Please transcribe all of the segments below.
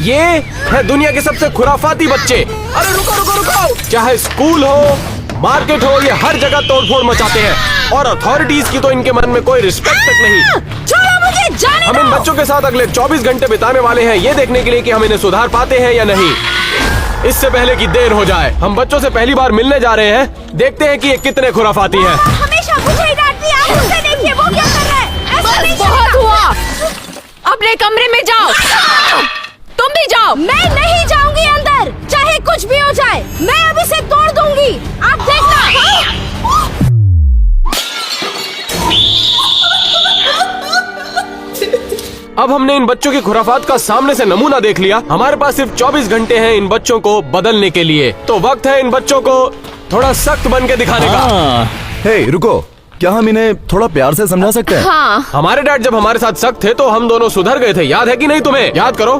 ये है दुनिया के सबसे खुराफाती बच्चे। अरे रुको रुको रुको, चाहे स्कूल हो, मार्केट हो, ये हर जगह तोड़फोड़ मचाते हैं और अथॉरिटीज की तो इनके मन में कोई रिस्पेक्ट तक नहीं। छोड़ो मुझे, जाने हम इन बच्चों के साथ अगले 24 घंटे बिताने वाले हैं, ये देखने के लिए कि हम इन्हें सुधार पाते हैं या नहीं। इससे पहले कि देर हो जाए, हम बच्चों से पहली बार मिलने जा रहे हैं। देखते हैं कि ये कितने खुराफाती हैं। हमेशा मुझे ही डांटती है, आप उसे देखिए वो क्या कर रहा है। ऐसा नहीं बहुत हुआ, अपने कमरे में जाओ। तुम भी जाओ। मैं नहीं जाऊंगी अंदर, चाहे कुछ भी हो जाए। मैं अब इसे तोड़ दूंगी, आप देखना। अब हमने इन बच्चों की खुराफात का सामने से नमूना देख लिया। हमारे पास सिर्फ 24 घंटे हैं इन बच्चों को बदलने के लिए, तो वक्त है इन बच्चों को थोड़ा सख्त बन के दिखाने का। हे रुको, क्या हम इन्हें थोड़ा प्यार से समझा सकते हैं? हाँ, हमारे डैड जब हमारे साथ सख्त थे तो हम दोनों सुधर गए थे, याद है कि नहीं तुम्हें? याद करो।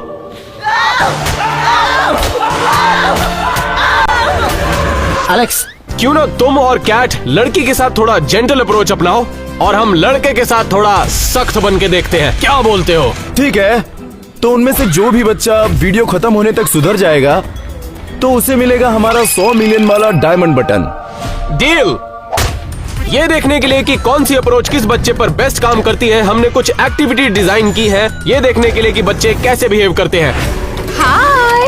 एलेक्स, क्यों ना तुम और कैट लड़की के साथ थोड़ा जेंटल अप्रोच अपनाओ और हम लड़के के साथ थोड़ा सख्त बन के देखते हैं, क्या बोलते हो? ठीक है, तो उनमें से जो भी बच्चा वीडियो खत्म होने तक सुधर जाएगा तो उसे मिलेगा हमारा 100 मिलियन वाला डायमंड बटन। डील। ये देखने के लिए कि कौन सी अप्रोच किस बच्चे पर बेस्ट काम करती है, हमने कुछ एक्टिविटी डिजाइन की है, ये देखने के लिए कि बच्चे कैसे बिहेव करते हैं। हाय,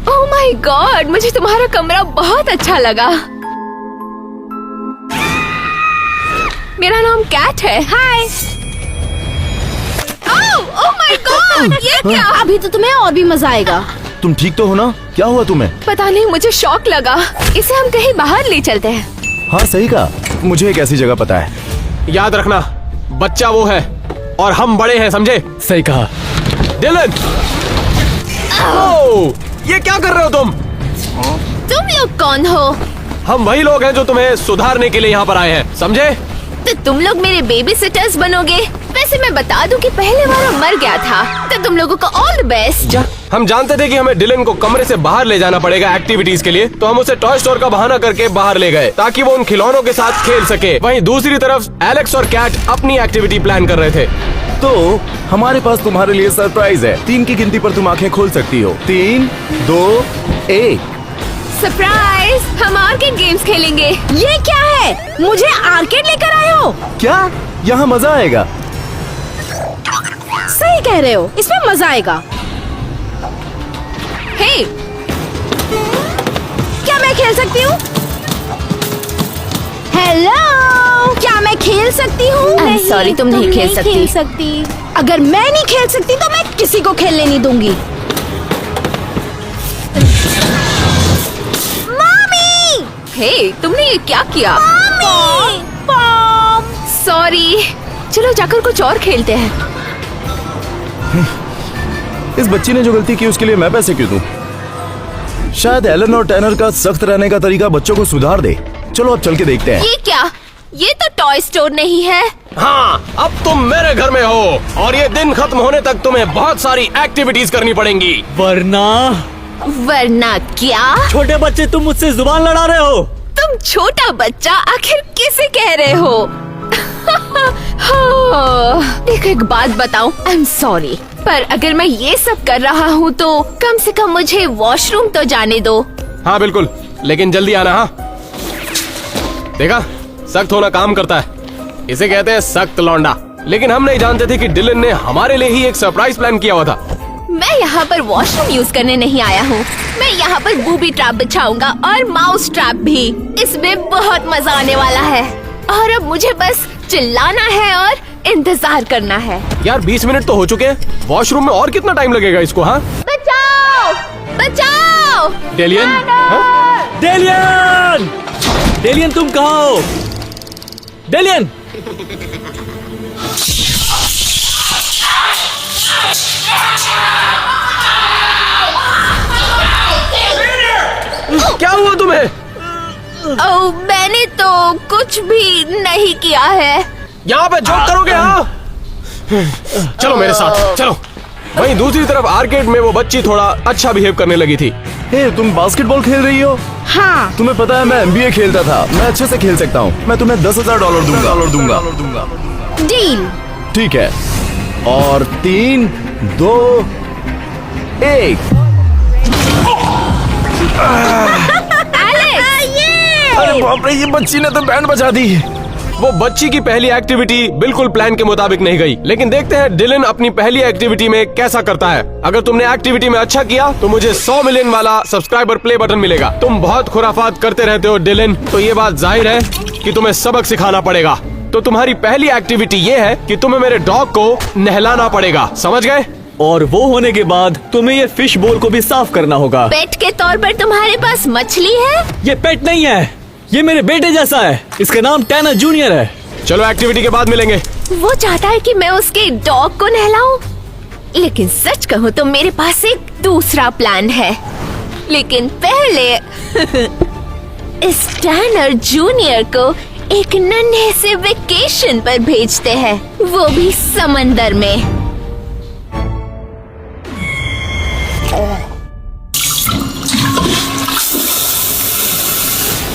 ओह माय गॉड, मुझे तुम्हारा कमरा बहुत अच्छा लगा। मेरा नाम कैट है। हाय। ओह माय गॉड, ये क्या? अभी तो तुम्हें और भी मजा आएगा। तुम ठीक तो हो ना? क्या हुआ तुम्हें? पता नहीं, मुझे शॉक लगा। इसे हम कहीं बाहर ले चलते हैं। हाँ सही कहा, मुझे एक ऐसी जगह पता है। याद रखना, बच्चा वो है और हम बड़े हैं, समझे? सही कहा। डिलन, ओह, ये क्या कर रहे हो तुम? तुम लोग कौन हो? हम वही लोग हैं जो तुम्हें सुधारने के लिए यहाँ पर आए हैं, समझे? तो तुम लोग मेरे बेबी सिटर्स बनोगे? वैसे मैं बता दूं कि पहले वाला मर गया था, तो तुम लोगों को ऑल द बेस्ट। हम जानते थे कि हमें डिलन को कमरे से बाहर ले जाना पड़ेगा एक्टिविटीज के लिए, तो हम उसे टॉय स्टोर का बहाना करके बाहर ले गए ताकि वो उन खिलौनों के साथ खेल सके। वहीं दूसरी तरफ एलेक्स और कैट अपनी एक्टिविटी प्लान कर रहे थे। तो हमारे पास तुम्हारे लिए सरप्राइज है। 3 की गिनती पर तुम आंखें खोल सकती हो। 3, 2, 1। सरप्राइज, हम आर्केड गेम्स खेलेंगे। ये क्या है? मुझे आर्केड लेकर आए हो? क्या? यहाँ मजा आएगा। सही कह रहे हो, इसमें मजा आएगा। हे, क्या मैं खेल सकती हूँ? हेलो, क्या मैं खेल सकती हूँ? I'm sorry, तुम नहीं खेल सकती। अगर मैं नहीं खेल सकती तो मैं किसी को खेलने नहीं दूंगी। मम्मी! हे, तुमने ये क्या किया? मम्मी! पॉम! सॉरी, चलो जाकर कुछ और खेलते हैं। इस बच्ची ने जो गलती की उसके लिए मैं पैसे क्यों दूं? शायद एलन और टैनर का सख्त रहने का तरीका बच्चों को सुधार दे। चलो अब चल के देखते हैं। ये क्या? ये तो टॉय स्टोर नहीं है। हाँ, अब तुम मेरे घर में हो और ये दिन खत्म होने तक तुम्हें बहुत सारी एक्टिविटीज करनी पड़ेंगी। वरना क्या? छोटे बच्चे, तुम मुझसे जुबान लड़ा रहे हो। तुम छोटा बच्चा आखिर किसे कह रहे हो? देखो, एक बात बताऊं, आई एम सॉरी, पर अगर मैं ये सब कर रहा हूँ तो कम से कम मुझे वॉशरूम तो जाने दो। हाँ बिल्कुल, लेकिन जल्दी आना। हाँ, देखा, सख्त होना काम करता है, इसे कहते हैं सख्त लौंडा। लेकिन हम नहीं जानते थे कि डिलन ने हमारे लिए ही एक सरप्राइज प्लान किया हुआ था। मैं यहाँ पर वॉशरूम यूज करने नहीं आया हूँ, मैं यहाँ पर बूबी ट्रैप बिछाऊंगा और माउस ट्रैप भी। इसमें बहुत मजा आने वाला है और अब मुझे बस चिल्लाना है और इंतजार करना है। यार 20 मिनट तो हो चुके हैं, वॉशरूम में और कितना टाइम लगेगा इसको? हाँ, बचाओ, बचाओ! डेलियन, हाँ? डेलियन! डेलियन, तुम कहाँ हो? डेलियन! क्या हुआ तुम्हें? ओह, मैंने तो कुछ भी नहीं किया है। यहाँ पे जॉब करोगे? हाँ, चलो मेरे साथ, चलो। वहीं दूसरी तरफ आर्केड में वो बच्ची थोड़ा अच्छा बिहेव करने लगी थी। हे, तुम बास्केटबॉल खेल रही हो? हाँ। तुम्हें पता है मैं NBA खेलता था, मैं अच्छे से खेल सकता हूँ। मैं तुम्हें $10,000 दूंगा। डील। ठीक है। और 3, 2, 1। अरे बाप रे, ये बच्ची ने तो बैंड बजा दी। वो बच्ची की पहली एक्टिविटी बिल्कुल प्लान के मुताबिक नहीं गई, लेकिन देखते हैं डिलन अपनी पहली एक्टिविटी में कैसा करता है। अगर तुमने एक्टिविटी में अच्छा किया तो मुझे 100 मिलियन वाला सब्सक्राइबर प्ले बटन मिलेगा। तुम बहुत खुराफात करते रहते हो डिलन, तो ये बात जाहिर है कि तुम्हें सबक सिखाना पड़ेगा। तो तुम्हारी पहली एक्टिविटी ये है कि तुम्हें मेरे डॉग को नहलाना पड़ेगा, समझ गए? और वो होने के बाद तुम्हें ये फिश बोल को भी साफ करना होगा। पेट के तौर पर तुम्हारे पास मछली है? ये पेट नहीं है, ये मेरे बेटे जैसा है। इसका नाम टैनर जूनियर है। चलो एक्टिविटी के बाद मिलेंगे। वो चाहता है कि मैं उसके डॉग को नहलाऊं, लेकिन सच कहूँ तो मेरे पास एक दूसरा प्लान है। लेकिन पहले इस टैनर जूनियर को एक नन्हे से वेकेशन पर भेजते हैं, वो भी समंदर में।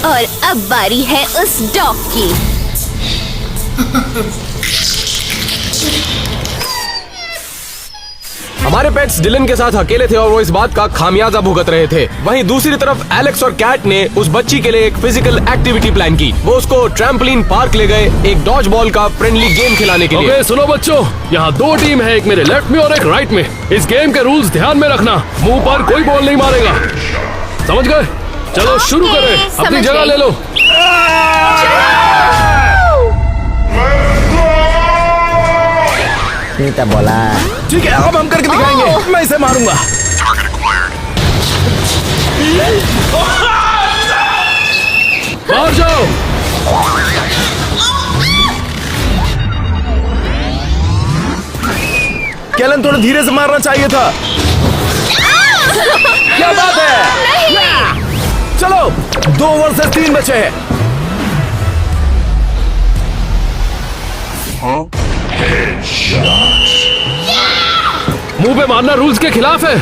और अब बारी है उस डॉग की। हमारे पेट्स डिलन के साथ अकेले थे और वो इस बात का खामियाजा भुगत रहे थे। वहीं दूसरी तरफ एलेक्स और कैट ने उस बच्ची के लिए एक फिजिकल एक्टिविटी प्लान की। वो उसको ट्रैम्पलिन पार्क ले गए एक डॉज बॉल का फ्रेंडली गेम खिलाने के लिए। ओके, सुनो बच्चों, यहाँ 2 टीम है, एक मेरे लेफ्ट में और एक राइट में। इस गेम के रूल्स ध्यान में रखना। मुंह पर कोई बॉल नहीं मारेगा, समझ गए? चलो शुरू करें, अपनी समझ जगह गई। ले लो। ठीक है, अब हम करके दिखाएंगे। मैं इसे मारूंगा। बाहर जाओ। कैलन, थोड़ा धीरे से मारना चाहिए था। क्या बात है? चलो, 2 वर्सेस 3 बचे हैं। मुंह पे मारना रूल्स के खिलाफ है।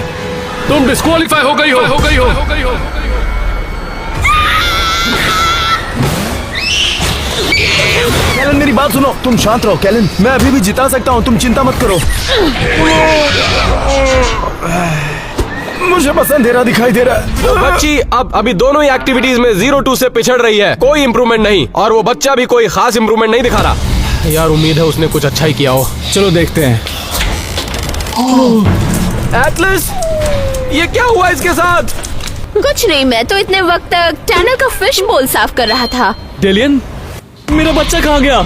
तुम डिस्क्वालीफाई हो गई हो। कैलन, मेरी बात सुनो। तुम शांत रहो कैलन, मैं अभी भी जिता सकता हूँ, तुम चिंता मत करो। मुझे बस अंधेरा दिखाई दे रहा है। वो बच्ची अब अभी दोनों ही एक्टिविटीज में 0-2 से पिछड़ रही है, कोई इम्प्रूवमेंट नहीं, और वो बच्चा भी कोई खास इम्प्रूवमेंट नहीं दिखा रहा। यार, उम्मीद है उसने कुछ अच्छा ही किया हो। चलो देखते हैं। एटलस, ये क्या हुआ इसके साथ? कुछ नहीं, मैं तो इतने वक्त तक टैनर का फिश बोल साफ कर रहा था। डेलियन, मेरा बच्चा कहाँ गया?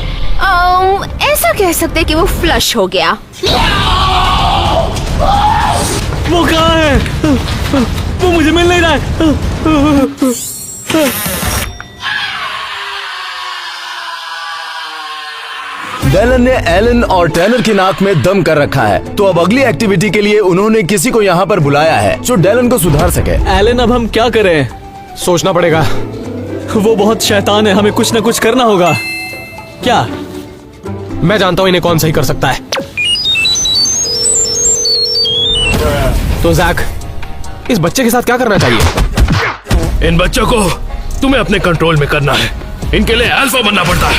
ऐसा कह सकते कि वो फ्लश हो गया। वो कहाँ है? वो मुझे मिल नहीं रहा है। डेलन ने एलन और टैनर की नाक में दम कर रखा है, तो अब अगली एक्टिविटी के लिए उन्होंने किसी को यहाँ पर बुलाया है जो डेलन को सुधार सके। एलन, अब हम क्या करें? सोचना पड़ेगा। वो बहुत शैतान है, हमें कुछ न कुछ करना होगा। क्या? मैं जानता हूँ इन्हें कौन सही कर सकता है। तो जैक, इस बच्चे के साथ क्या करना चाहिए? इन बच्चों को तुम्हें अपने कंट्रोल में करना है। इनके लिए अल्फा बनना पड़ता है।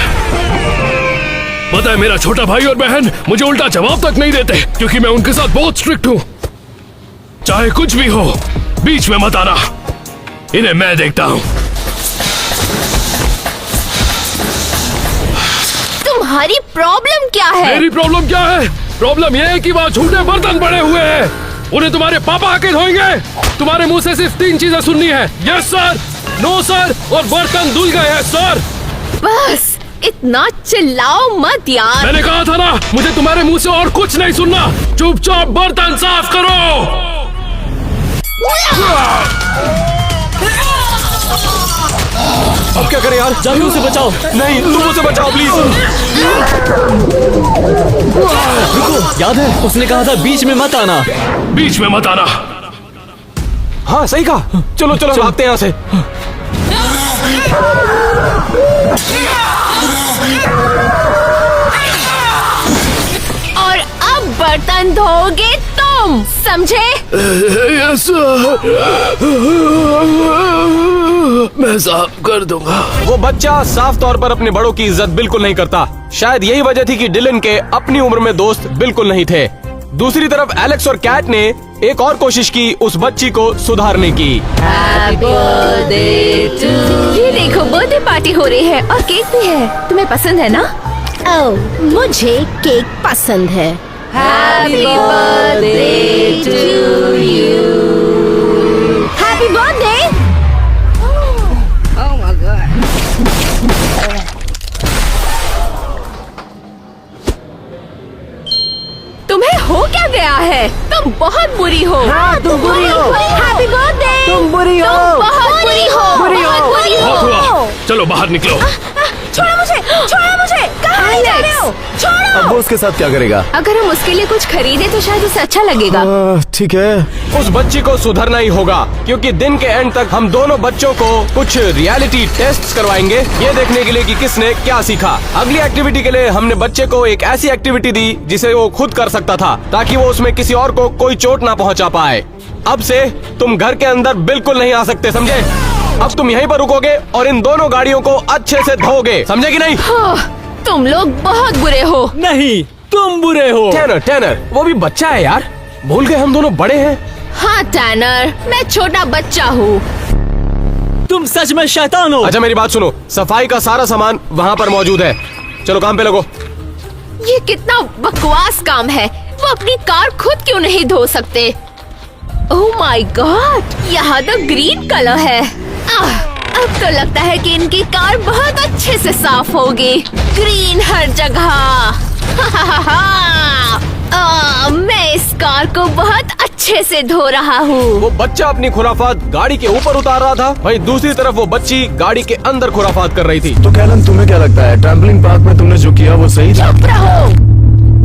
पता है, मेरा छोटा भाई और बहन मुझे उल्टा जवाब तक नहीं देते, क्योंकि मैं उनके साथ बहुत स्ट्रिक्ट हूँ। चाहे कुछ भी हो, बीच में मत आना। इन्हें मैं देखता हूँ। तुम्हारी प्रॉब्लम क्या है? मेरी प्रॉब्लम क्या है? प्रॉब्लम यह है कि वहाँ झूठे बर्तन पड़े हुए हैं। उन्हें तुम्हारे पापा आके धोएंगे। तुम्हारे मुंह से सिर्फ 3 चीजें सुननी है, यस सर, नो सर और बर्तन धुल गए हैं सर। बस इतना चिल्लाओ मत यार। मैंने कहा था ना, मुझे तुम्हारे मुंह से और कुछ नहीं सुनना। चुपचाप बर्तन साफ करो। अब क्या करें यार? जाके उसे बचाओ। नहीं, तुम उसे बचाओ प्लीज। रुको, याद है उसने कहा था बीच में मत आना। बीच में मत आना। हाँ, सही कहा। चलो चलो, भागते हैं यहाँ से। और अब बर्तन धोगे तुम, समझे? यस सर, मैं साफ कर दूंगा। वो बच्चा साफ तौर पर अपने बड़ों की इज्जत बिल्कुल नहीं करता। शायद यही वजह थी कि डिलन के अपनी उम्र में दोस्त बिल्कुल नहीं थे। दूसरी तरफ एलेक्स और कैट ने एक और कोशिश की उस बच्ची को सुधारने की। ये देखो बर्थडे पार्टी हो रही है और केक भी है। तुम्हें पसंद है ना? ओह, मुझे केक पसंद है। Happy birthday to you. Happy birthday. तुम्हें हो क्या गया है? तुम बहुत बुरी हो। हाँ, तुम बुरी हो। Happy birthday. तुम बुरी हो। बहुत बुरी हो। बहुत बुरी बहुत हो। हुआ, चलो बाहर निकलो। छोड़ो मुझे, छोड़ो मुझे। कहाँ ले जा रहे हो? छोड़ो। अब वो उसके साथ क्या करेगा? अगर हम उसके लिए कुछ खरीदे तो शायद उसे अच्छा लगेगा। ठीक है। उस बच्ची को सुधरना ही होगा, क्योंकि दिन के एंड तक हम दोनों बच्चों को कुछ रियलिटी टेस्ट करवाएंगे, ये देखने के लिए कि किसने क्या सीखा। अगली एक्टिविटी के लिए हमने बच्चे को एक ऐसी एक्टिविटी दी जिसे वो खुद कर सकता था, ताकि वो उसमें किसी और को कोई चोट ना पहुंचा पाए। अब से तुम घर के अंदर बिल्कुल नहीं आ सकते, समझे? अब तुम यहीं पर रुकोगे और इन दोनों गाड़ियों को अच्छे से धोगे, समझे कि नहीं? तुम लोग बहुत बुरे हो। नहीं, तुम बुरे हो। टैनर, टैनर, वो भी बच्चा है यार। भूल गए हम दोनों बड़े हैं। हाँ टैनर, मैं छोटा बच्चा हूँ। तुम सच में शैतान हो। अच्छा मेरी बात सुनो, सफाई का सारा सामान वहाँ पर मौजूद है, चलो काम पे लगो। ये कितना बकवास काम है। वो अपनी कार खुद क्यों नहीं धो सकते? ओह माय गॉड, यहाँ तो ग्रीन कलर है। अब तो लगता है कि इनकी कार बहुत अच्छे से साफ होगी। ग्रीन हर जगह। मैं इस कार को बहुत अच्छे से धो रहा हूँ। वो बच्चा अपनी खुराफात गाड़ी के ऊपर उतार रहा था, वहीं दूसरी तरफ वो बच्ची गाड़ी के अंदर खुराफात कर रही थी। तो कैलन, तुम्हें क्या लगता है ट्रैम्पलिन पार्क में तुमने जो किया वो सही था? चुप रहो।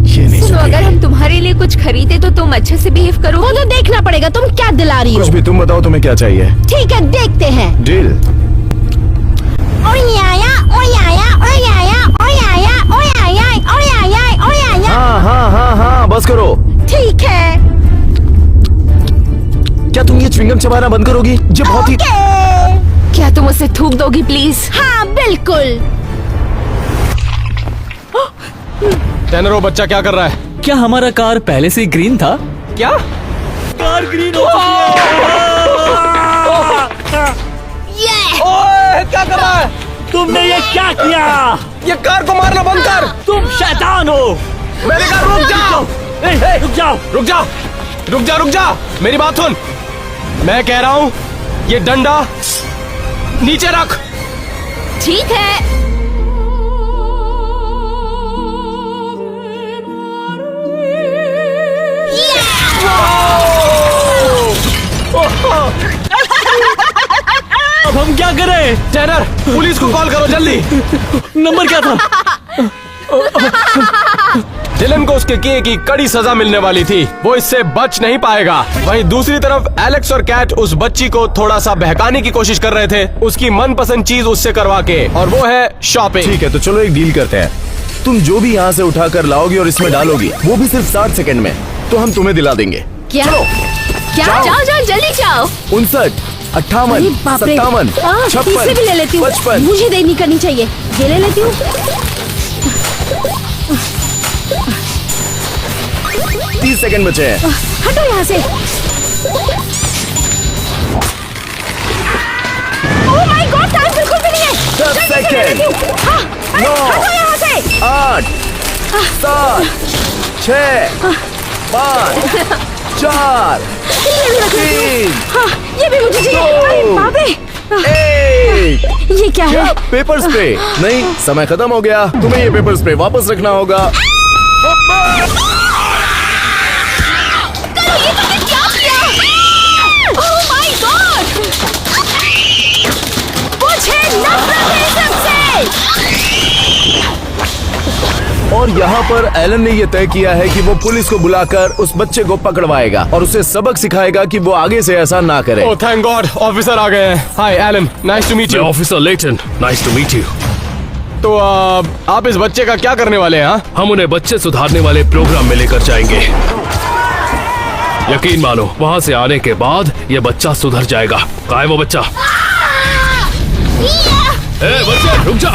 ये नहीं सुनो, सही। अगर हम तुम्हारे लिए कुछ खरीदे तो तुम अच्छे से बिहेव करो। वो तो देखना पड़ेगा, तुम क्या दिला रही हो। कुछ भी तुम बताओ, तुम्हें क्या चाहिए? ठीक है, देखते हैं। डील। हाँ, बस करो। ठीक है। क्या तुम ये च्युइंगम चबाना बंद करोगी? ये बहुत ही ओके। क्या तुम उसे थूक दोगी प्लीज? हाँ बिल्कुल। टैनर, वो बच्चा क्या कर रहा है? क्या हमारा कार पहले से ही ग्रीन था? क्या? कार ग्रीन हो ओए, क्या कर रहा है? तुमने ये क्या किया? ये कार को मारना बंद कर। तुम शैतान हो। मैंने कहा रुक जाओ। रुक जाओ। रुक जा, रुक जा, रुक जा, मेरी बात सुन। मैं कह रहा हूँ ये डंडा नीचे रख। ठीक है। अब हम क्या करें? टैनर, पुलिस को कॉल करो जल्दी। नंबर क्या था? डिलन को उसके किए की कड़ी सजा मिलने वाली थी, वो इससे बच नहीं पाएगा। वहीं दूसरी तरफ एलेक्स और कैट उस बच्ची को थोड़ा सा बहकाने की कोशिश कर रहे थे, उसकी मनपसंद चीज उससे करवा के, और वो है शॉपिंग। ठीक है, तो चलो एक डील करते हैं। तुम जो भी यहाँ से उठाकर लाओगी और इसमें डालोगी, वो भी सिर्फ 60 सेकंड में, तो हम तुम्हें दिला देंगे। क्या? चलो। क्या? जाओ जाओ जल्दी जाओ। 59, 58, अरे बाप रे। 57, 56, इससे भी ले लेती हूँ। 55। मुझे देर नहीं करनी चाहिए, ये ले लेती हूँ। 30 सेकंड बचे हैं। हटो यहाँ से। ओह माय गॉड, टाइम बिल्कुल भी नहीं है। 10 जल्दी से ले सेकंड। लेती हूँ। हाँ, अरे 9, हटो यहाँ से। 8, 7, 6, 5, 4, ये भी रख लेती हूँ। 3, हाँ, ये भी मुझे चाहिए। अरे बाप रे। 1। ये क्या है? क्या? Paper spray? नहीं, समय खत्म हो गया। तुम्हें ये पेपर स्प्रे वापस रखना होगा। क्या किया? Oh my God! मुझे नफरत है सबसे। और यहाँ पर एलन ने ये तय किया है कि वो पुलिस को बुलाकर उस बच्चे को पकड़वाएगा और उसे सबक सिखाएगा कि वो आगे से ऐसा ना करे। ओह थैंक गॉड, ऑफिसर आ गए हैं। Hi Alan, nice to meet मैं you. Officer Layton, nice to meet you. तो आप इस बच्चे का क्या करने वाले हैं? हाँ? हम उन्हें बच्चे सुधारने वाले प्रोग्राम में लेकर जाएंगे। यकीन मानो, वहाँ से आने के बाद ये बच्चा सुधर जाएगा। कहाँ है वो बच्चा? ए बच्चे, रुक जा।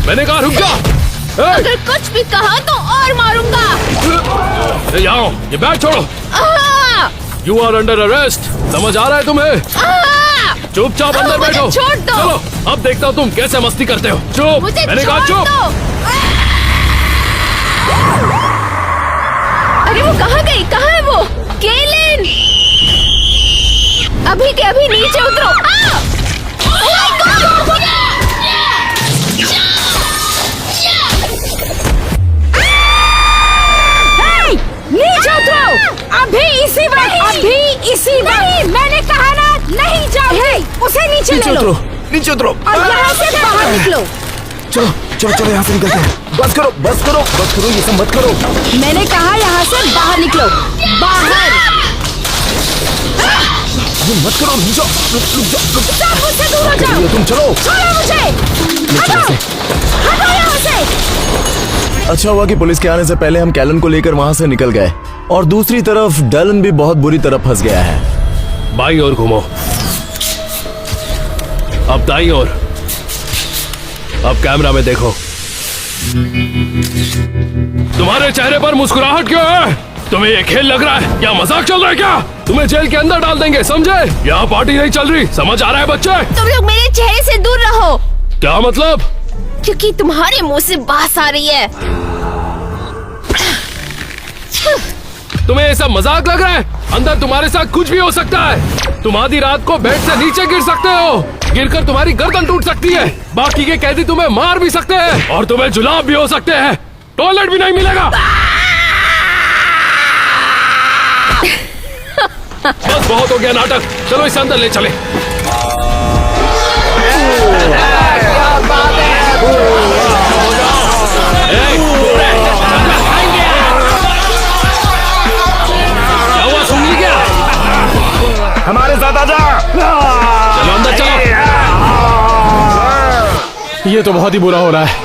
मैंने कहा रुक जा। अगर कुछ भी कहा तो और मारूंगा। ए, यहाँ आओ, ये बैग छोड़ो। You are under arrest. समझ आ रहा है तुम्हें? चुपचाप अंदर मुझे बैठो। छोड़ दो। चलो अब देखता हूँ तुम कैसे मस्ती करते हो। चुप, मुझे मैंने कहा छोड़ चुप। दो। अरे वो कहाँ गई? कहाँ है वो? केलिन, अभी के अभी नीचे उतरो। हे, नीचे उतरो अभी इसी वक्त, अभी इसी वक्त। मैंने कहा ना नहीं जाओगे। उसे नीचे ले लो नीचे उतरो। और यहाँ से बाहर निकलो। चलो चलो चलो, यहाँ से निकलते हैं। बस करो बस करो बस करो, ये सब मत करो। मैंने कहा यहाँ से बाहर निकलो, बाहर। ये मत करो, रुक जाओ, रुक जाओ। सब मुझसे दूर हो जाओ। तुम चलो। छोड़ो मुझे, हटो, हटो यहाँ से। अच्छा हुआ कि पुलिस के आने से पहले हम कैलन को लेकर वहाँ से निकल गए, और दूसरी तरफ डैलन भी बहुत बुरी तरह फंस गया है। बाई और घूमो, अब दाई और। अब कैमरा में देखो। तुम्हारे चेहरे पर मुस्कुराहट क्यों है? तुम्हें ये खेल लग रहा है? क्या मजाक चल रहा है क्या? तुम्हें जेल के अंदर डाल देंगे, समझे? यहाँ पार्टी नहीं चल रही, समझ आ रहा है बच्चे? तुम लोग मेरे चेहरे से दूर रहो, क्या मतलब? क्योंकि तुम्हारे मुंह से बास आ रही है। तुम्हें ये सब मजाक लग रहा है? अंदर तुम्हारे साथ कुछ भी हो सकता है। तुम आधी रात को बेड से नीचे गिर सकते हो, गिरकर तुम्हारी गर्दन टूट सकती है। बाकी के कैदी तुम्हें मार भी सकते हैं और तुम्हें जुलाब भी हो सकते हैं। टॉयलेट भी नहीं मिलेगा। बस बहुत हो गया नाटक, चलो इसे अंदर ले चले। क्या हुआ, सुन ली क्या? हमारे साथ आजा। चलो अंदर चलो। ये तो बहुत ही बुरा हो रहा है।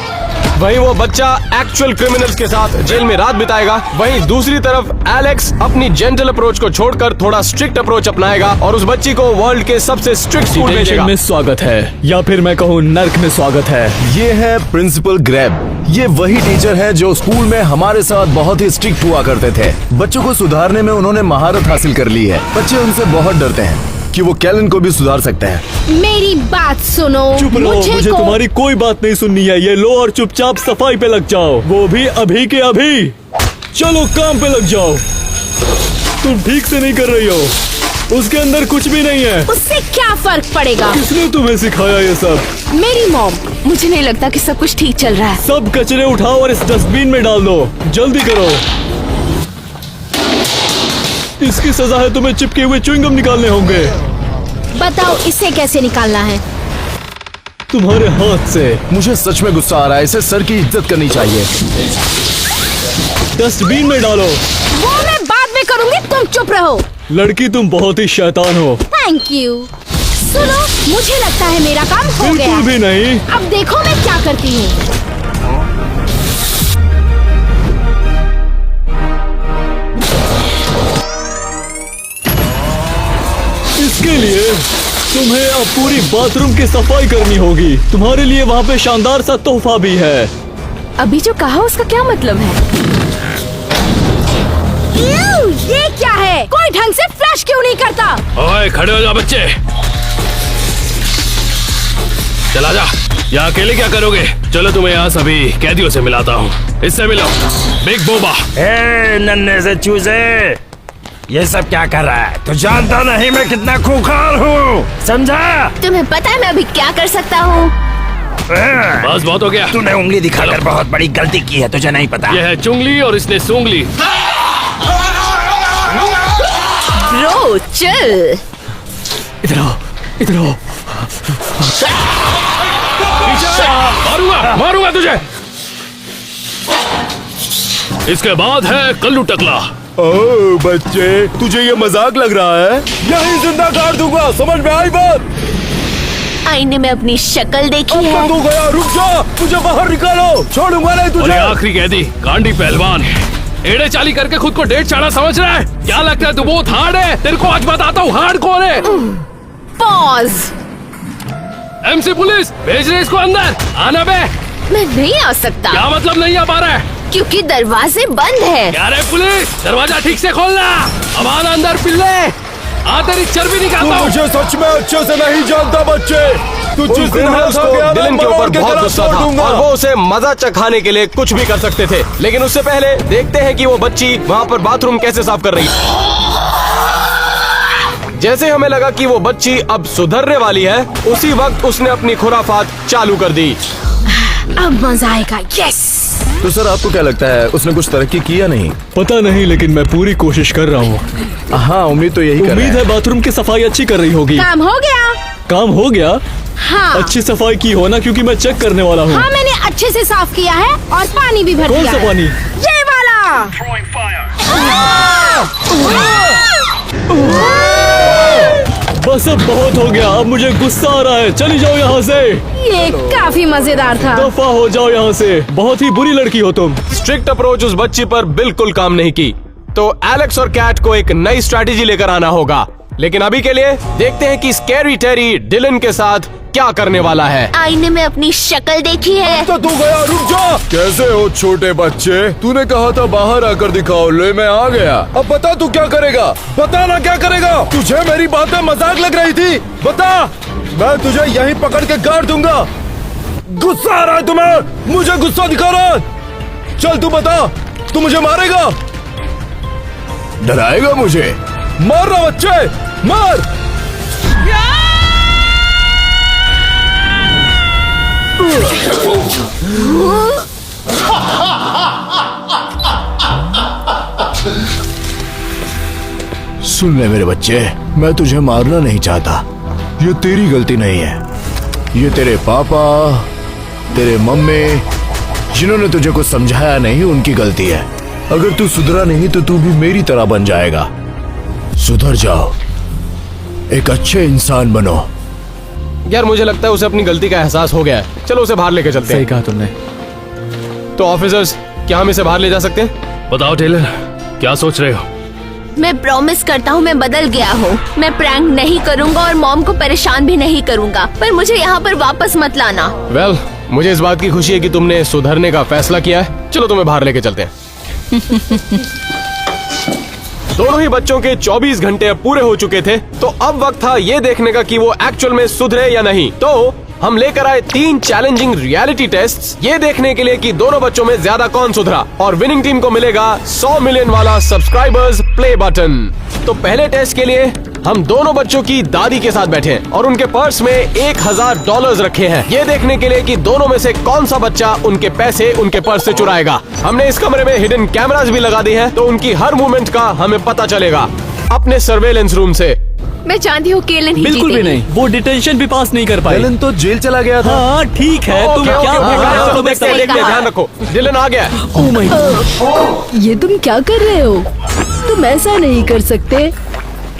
वहीं वो बच्चा एक्चुअल क्रिमिनल्स के साथ जेल में रात बिताएगा, वहीं दूसरी तरफ एलेक्स अपनी जेंटल अप्रोच को छोड़कर थोड़ा स्ट्रिक्ट अप्रोच अपनाएगा और उस बच्ची को वर्ल्ड के सबसे स्ट्रिक्ट स्कूल भेजेगा। में स्वागत है, या फिर मैं कहूँ नर्क में स्वागत है। ये है प्रिंसिपल ग्रेब। ये वही टीचर है जो स्कूल में हमारे साथ बहुत ही स्ट्रिक्ट हुआ करते थे। बच्चों को सुधारने में उन्होंने महारत हासिल कर ली है। बच्चे उनसे बहुत डरते हैं कि वो कैलन को भी सुधार सकते हैं। मेरी बात सुनो। चुप रहो, मुझे तुम्हारी कोई बात नहीं सुननी है। ये लो और चुपचाप सफाई पे लग जाओ, वो भी अभी के अभी। चलो काम पे लग जाओ। तुम ठीक से नहीं कर रही हो, उसके अंदर कुछ भी नहीं है। उससे क्या फर्क पड़ेगा? किसने तुम्हें सिखाया ये सब? मेरी मॉम। मुझे नहीं लगता कि सब कुछ ठीक चल रहा है। सब कचरे उठाओ और इस डस्टबिन में डाल दो, जल्दी करो। इसकी सजा है तुम्हें चिपके हुए च्युइंगम निकालने होंगे। बताओ इसे कैसे निकालना है? तुम्हारे हाथ से। मुझे सच में गुस्सा आ रहा है, इसे सर की इज्जत करनी चाहिए। डस्टबिन में डालो। वो मैं बाद में करूंगी, तुम चुप रहो। लड़की तुम बहुत ही शैतान हो। Thank you. सुनो, मुझे लगता है मेरा काम हो गया। बिल्कुल भी नहीं। अब देखो मैं क्या करती हूँ। इसके लिए तुम्हें अब पूरी बाथरूम की सफाई करनी होगी। तुम्हारे लिए वहाँ पे शानदार सा तोहफा भी है। अभी जो कहा उसका क्या मतलब है? ये क्या है? कोई ढंग से फ्लश क्यों नहीं करता? ओए खड़े हो जा बच्चे, चला जा। यहाँ अकेले क्या करोगे? चलो तुम्हें यहाँ सभी कैदियों से मिलाता हूँ। इससे मिलो, बिग बोबा। ए नन्हे से चूजे, ये सब क्या कर रहा है? तू जानता नहीं मैं कितना खूंखार हूँ, समझा? तुम्हें पता है मैं अभी क्या कर सकता हूँ? बस बहुत हो गया। तूने उंगली दिखाकर बहुत बड़ी गलती की है, तुझे नहीं पता? ये है चुंगली और इसने सूंगली। ब्रो चल। इधर आओ, इधर आओ। मारूंगा मारूंगा तुझे। इसके बाद है कल्लू टकला। ओह बच्चे, तुझे ये मजाक लग रहा है? यही जिंदा काट दूंगा, समझ में आई बात? आईने में अपनी शक्ल देखी अब है। तो तू गया, रुक जा, मुझे बाहर निकालो, छोड़ूंगा नहीं और तुझे। ये आखिरी कैदी कांडी पहलवान, एड़े चाली करके खुद को डेढ़ चाड़ा समझ रहा है। क्या लगता है तू बहुत हार्ड है? तेरे को आज बताता हूँ हार्ड कौन है। पॉज। एमसी पुलिस भेज रहे इसको अंदर। आना बे। मैं नहीं आ सकता। क्या मतलब नहीं आ पा रहा है? क्योंकि दरवाजे बंद है। क्या रे पुलिस, दरवाजा ठीक से खोलना। अब आना अंदर पिल्ले, आ तेरी चर्बी तू निकालता हूँ। मुझे सच में अच्छे से नहीं जानता बच्चे। तू जिस दिन ग्रीनहाउस हाथ को गया ना, डिलन के मैं ऊपर उनके बहुत खिलाफ गुस्सा छोड़ था दूंगा। और वो उसे मजा चखाने के लिए कुछ भी कर सकते थे। लेकिन उससे पहले देखते हैं कि वो बच्ची वहाँ पर बाथरूम कैसे साफ कर रही है। जैसे हमें लगा कि वो बच्ची अब सुधरने वाली है, उसी वक्त उसने अपनी खुराफात चालू कर दी। अब मजा आएगा। यस। तो सर आपको क्या लगता है उसने कुछ तरक्की की या नहीं? पता नहीं, लेकिन मैं पूरी कोशिश कर रहा हूँ। हाँ उम्मीद तो यही कर रहे उम्मीद हैं। है बाथरूम की सफाई अच्छी कर रही होगी। काम हो गया। काम हो गया। हाँ अच्छी सफाई की हो ना, क्योंकि मैं चेक करने वाला हूँ। हाँ, मैंने अच्छे से साफ किया है और पानी भी भर कौन दिया सा है। पानी? ये वाला। बस अब बहुत हो गया, अब मुझे गुस्सा आ रहा है। चली जाओ यहाँ से, ये काफी मजेदार था। दफा हो जाओ यहाँ से। बहुत ही बुरी लड़की हो तुम। स्ट्रिक्ट अप्रोच उस बच्ची पर बिल्कुल काम नहीं की, तो एलेक्स और कैट को एक नई स्ट्रैटेजी लेकर आना होगा। लेकिन अभी के लिए देखते हैं कि स्कैरी टेरी डिलन के साथ क्या करने वाला है। आईने में अपनी शक्ल देखी है। तो तू गया, रुक जा। कैसे हो छोटे बच्चे? तूने कहा था बाहर आकर दिखाओ, ले मैं आ गया। अब बता तू क्या करेगा? बता ना क्या करेगा? तुझे मेरी बातें मजाक लग रही थी? बता, मैं तुझे यहीं पकड़ के गाड़ दूंगा। गुस्सा आ रहा है तुम्हें? मुझे गुस्सा दिखा रहा है? चल तू बता, तू मुझे मारेगा? डराएगा मुझे? मार रहा बच्चे, मार। सुन ले मेरे बच्चे, मैं तुझे मारना नहीं चाहता। ये तेरी गलती नहीं है, ये तेरे पापा, तेरे मम्मी जिन्होंने तुझे कुछ समझाया नहीं, उनकी गलती है। अगर तू सुधरा नहीं तो तू भी मेरी तरह बन जाएगा। सुधर जाओ, एक अच्छे इंसान बनो। यार मुझे लगता है उसे अपनी गलती का एहसास हो गया है। चलो उसे बाहर लेके चलते सही हैं। कहा तुमने। तो ऑफिसर्स, क्या हम इसे बाहर ले जा सकते हैं? बताओ टेलर, क्या सोच रहे हो? मैं प्रॉमिस करता हूँ मैं बदल गया हूँ। मैं प्रैंक नहीं करूँगा और मॉम को परेशान भी नहीं करूँगा, पर मुझे यहाँ पर वापस मत लाना। वेल, मुझे इस बात की खुशी है कि तुमने सुधरने का फैसला किया है। चलो तुम्हें बाहर लेके चलते हैं। दोनों ही बच्चों के 24 घंटे अब पूरे हो चुके थे, तो अब वक्त था ये देखने का कि वो एक्चुअल में सुधरे या नहीं। तो हम लेकर आए 3 चैलेंजिंग रियलिटी टेस्ट्स, ये देखने के लिए कि दोनों बच्चों में ज्यादा कौन सुधरा, और विनिंग टीम को मिलेगा 100 मिलियन वाला सब्सक्राइबर्स प्ले बटन। तो पहले टेस्ट के लिए हम दोनों बच्चों की दादी के साथ बैठे हैं और उनके पर्स में $1000 रखे हैं, ये देखने के लिए कि दोनों में से कौन सा बच्चा उनके पैसे उनके पर्स से चुराएगा। हमने इस कमरे में हिडन कैमरास भी लगा दी हैं, तो उनकी हर मूवमेंट का हमें पता चलेगा अपने सर्वेलेंस रूम से। मैं जानती हूँ केलन ही बिल्कुल भी जीतेगी। नहीं, वो डिटेंशन भी पास नहीं कर पाई। एलन तो जेल चला गया था। हाँ ठीक है, तुम ओके, क्या ओके, बोल रहे हो? चलो तुम्हें देखते हैं, समझ देखते हैं, कहा। ध्यान रखो। डिलन आ गया है। Oh my God। ये तुम क्या कर रहे हो? तुम ऐसा नहीं कर सकते।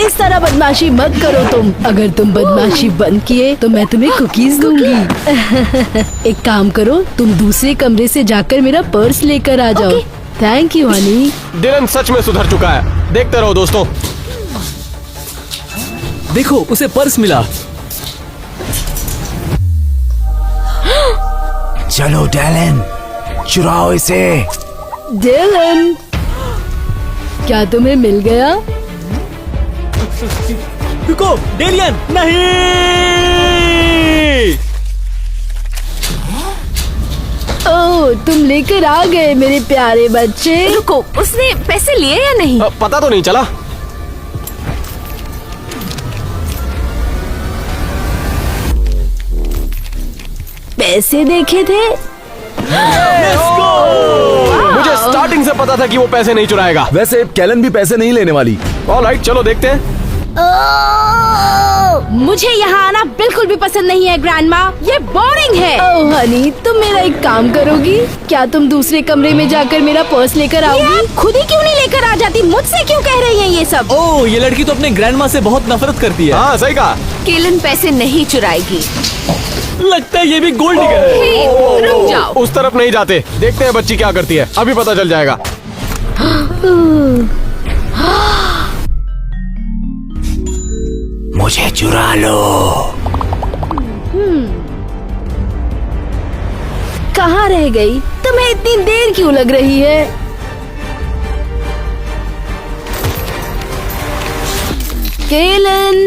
इस तरह बदमाशी मत करो तुम। अगर तुम बदमाशी बंद किए तो मैं तुम्हें कुकीज दूंगी। एक काम करो, तुम दूसरे कमरे से जाकर मेरा पर्स लेकर आ जाओ। Thank you Honey. डिलन सच में सुधर चुका है। देखते रहो दोस्तों। देखो, उसे पर्स मिला। चलो डैलन, चुराओ इसे। डिलन, क्या तुम्हें मिल गया? रुको, डेलियन, नहीं। ओह, तुम लेकर आ गए मेरे प्यारे बच्चे। रुको, उसने पैसे लिए या नहीं? पता तो नहीं चला। पैसे देखे थे? मुझे स्टार्टिंग से पता था कि वो पैसे नहीं चुराएगा। वैसे कैलन भी पैसे नहीं लेने वाली। ऑलराइट, चलो देखते हैं। मुझे यहाँ आना बिल्कुल भी पसंद नहीं है ग्रैंडमा, ये बोरिंग है। ओह हनी, तुम मेरा एक काम करोगी? क्या तुम दूसरे कमरे में जाकर मेरा पर्स लेकर आओगी? खुद ही क्यों नहीं लेकर आ जाती? मुझसे क्यों कह रही है ये सब? ओह, ये लड़की तो अपने ग्रैंडमा से बहुत नफरत करती है। हाँ सही कहा। केलन पैसे नहीं चुराएगी। लगता है ये भी गोल्ड डिगर है। हे, रुक जाओ। उस तरफ नहीं जाते, देखते हैं बच्ची क्या करती है, अभी पता चल जाएगा। मुझे चुरा लो। कहाँ रह गई? तुम्हें इतनी देर क्यों लग रही है? केलन।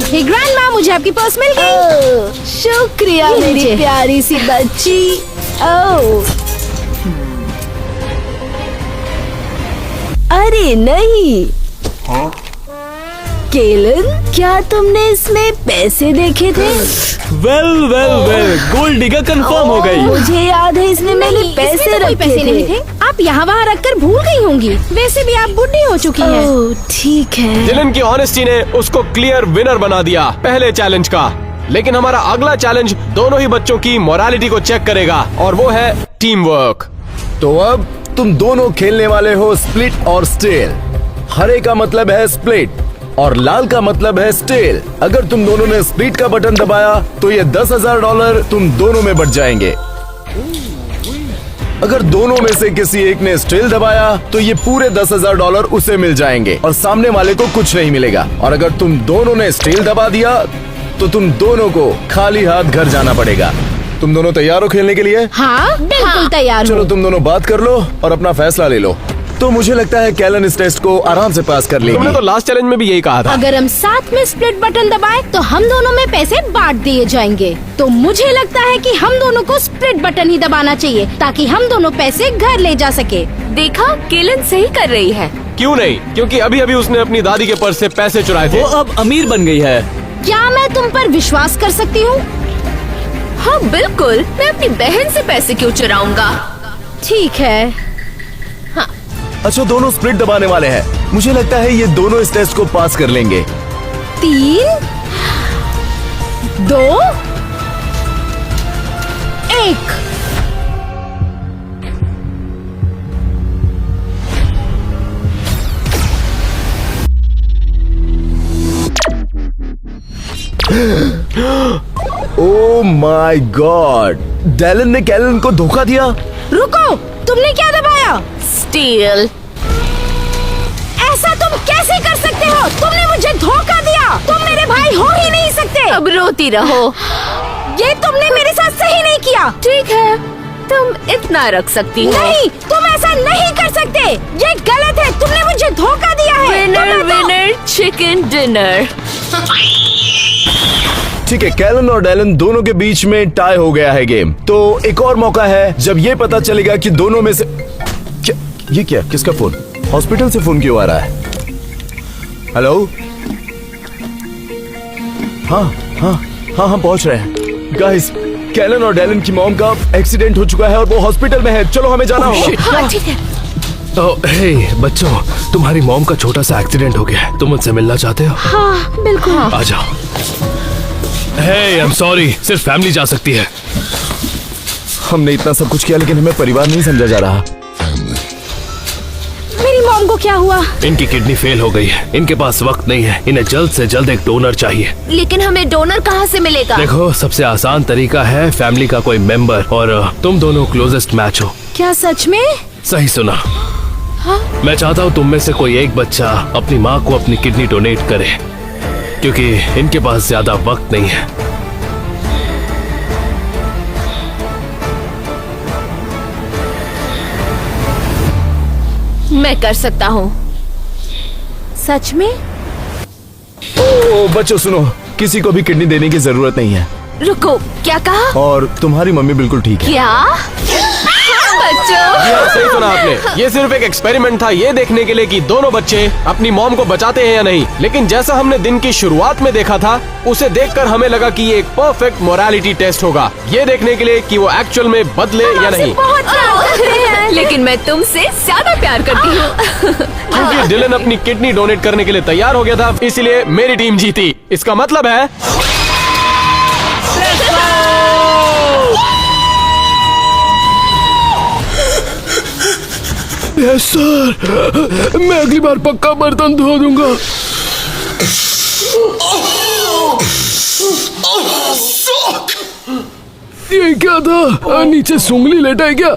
हे ग्रैंडमा, मुझे आपकी पर्स मिल गई। ओह, शुक्रिया मेरी प्यारी सी बच्ची। ओह, अरे नहीं। केलन, क्या तुमने इसमें पैसे देखे थे? वेल गोल्ड डिगर कंफर्म हो गई। मुझे याद है इसने मेरे नहीं, पैसे इसमें तो कोई रखे पैसे नहीं थे। थे। आप यहाँ वहाँ रखकर भूल गई होंगी। वैसे भी आप बुढ़ी हो चुकी हैं। ओह, ठीक है। डिलन की ऑनेस्टी ने उसको क्लियर विनर बना दिया पहले चैलेंज का। लेकिन हमारा अगला चैलेंज दोनों ही बच्चों की मोरालिटी को चेक करेगा, और वो है टीम वर्क। तो अब तुम दोनों खेलने वाले हो स्प्लिट और स्टील। हरे का मतलब है स्प्लिट और लाल का मतलब है स्टील। अगर तुम दोनों ने स्प्लिट का बटन दबाया तो ये $10,000 तुम दोनों में बट जाएंगे। अगर दोनों में से किसी एक ने स्टील दबाया तो ये पूरे $10,000 उसे मिल जाएंगे और सामने वाले को कुछ नहीं मिलेगा। और अगर तुम दोनों ने स्टील दबा दिया तो तुम दोनों को खाली हाथ घर जाना पड़ेगा। तुम दोनों तैयार हो खेलने के लिए? हाँ, बिल्कुल तैयार चलो हूँ। तुम दोनों बात कर लो और अपना फैसला ले लो। तो मुझे लगता है कैलन इस टेस्ट को आराम से पास कर लेगी। तुमने तो लास्ट चैलेंज में भी यही कहा था। अगर हम साथ में स्प्लिट बटन दबाएं तो हम दोनों में पैसे बांट दिए जाएंगे। तो मुझे लगता है कि हम दोनों को स्प्लिट बटन ही दबाना चाहिए ताकि हम दोनों पैसे घर ले जा सके। देखा, केलन सही कर रही है। क्यों नहीं? क्योंकि अभी अभी उसने अपनी दादी के पर्स से पैसे चुराए थे। वो अब अमीर बन गई है। क्या मैं तुम पर विश्वास कर सकती हूँ? हाँ बिल्कुल, मैं अपनी बहन से पैसे क्यों चुराऊंगा? ठीक है। अच्छा, दोनों स्प्लिट दबाने वाले हैं। मुझे लगता है ये दोनों इस टेस्ट को पास कर लेंगे। 3, 2, 1। ओह माय गॉड, डेलन ने कैलन को धोखा दिया। रुको, तुमने क्या दबाया? स्टील। ऐसा तुम कैसे कर सकते हो? तुमने मुझे धोखा दिया। तुम मेरे भाई हो ही नहीं सकते। अब रोती रहो। ये तुमने मेरे साथ सही नहीं किया। ठीक है, तुम इतना रख सकती हो। नहीं, तुम ऐसा नहीं कर सकते। ये गलत है। तुमने मुझे धोखा दिया है। Winner chicken dinner. ठीक है, कैलन और डेलन दोनों के बीच में टाई हो गया है गेम। तो एक और मौका है जब ये पता चलेगा कि दोनों में से ये क्या, किसका फोन? हॉस्पिटल से फोन क्यों आ रहा है? हेलो? हाँ, पहुंच रहे हैं। गाइस, कैलन और डेलन की मॉम का एक्सीडेंट हो चुका है और वो हॉस्पिटल में है। चलो, हमें जाना होगा। हाँ ठीक है। हे बच्चों, तुम्हारी मॉम का छोटा सा एक्सीडेंट हो गया है। तुम मुझसे मिलना चाहते हो? हाँ बिल्कुल। आ जाओ। हे, आई एम सॉरी, सिर्फ फैमिली जा सकती है। हमने इतना सब कुछ किया लेकिन हमें परिवार नहीं समझा जा रहा। मेरी मॉम को क्या हुआ? इनकी किडनी फेल हो गई है। इनके पास वक्त नहीं है। इन्हें जल्द से जल्द एक डोनर चाहिए। लेकिन हमें डोनर कहाँ से मिलेगा? देखो, सबसे आसान तरीका है फैमिली का कोई मेंबर, और तुम दोनों क्लोजेस्ट मैच हो। क्या सच में? सही सुना। मैं चाहता हूँ तुम में से कोई एक बच्चा अपनी माँ को अपनी किडनी डोनेट करे, क्योंकि इनके पास ज्यादा वक्त नहीं है। मैं कर सकता हूँ। सच में? ओ बच्चों सुनो, किसी को भी किडनी देने की जरूरत नहीं है। रुको, क्या कहा? और तुम्हारी मम्मी बिल्कुल ठीक है। क्या? बच्चों, हाँ, सही सुना आपने। ये सिर्फ एक एक्सपेरिमेंट था, ये देखने के लिए कि दोनों बच्चे अपनी मॉम को बचाते हैं या नहीं। लेकिन जैसा हमने दिन की शुरुआत में देखा था, उसे देखकर हमें लगा कि ये एक परफेक्ट मोरालिटी टेस्ट होगा, ये देखने के लिए कि वो एक्चुअल में बदले या नहीं। बहुत प्यार करते हैं। लेकिन मैं तुमसे ज्यादा प्यार करती हूँ। क्योंकि डिलन अपनी किडनी डोनेट करने के लिए तैयार हो गया था, इसलिए मेरी टीम जीती। इसका मतलब है यस सर, मैं अगली बार पक्का बर्तन धो दूंगा। ये क्या था? नीचे सुंगली लेटा है क्या?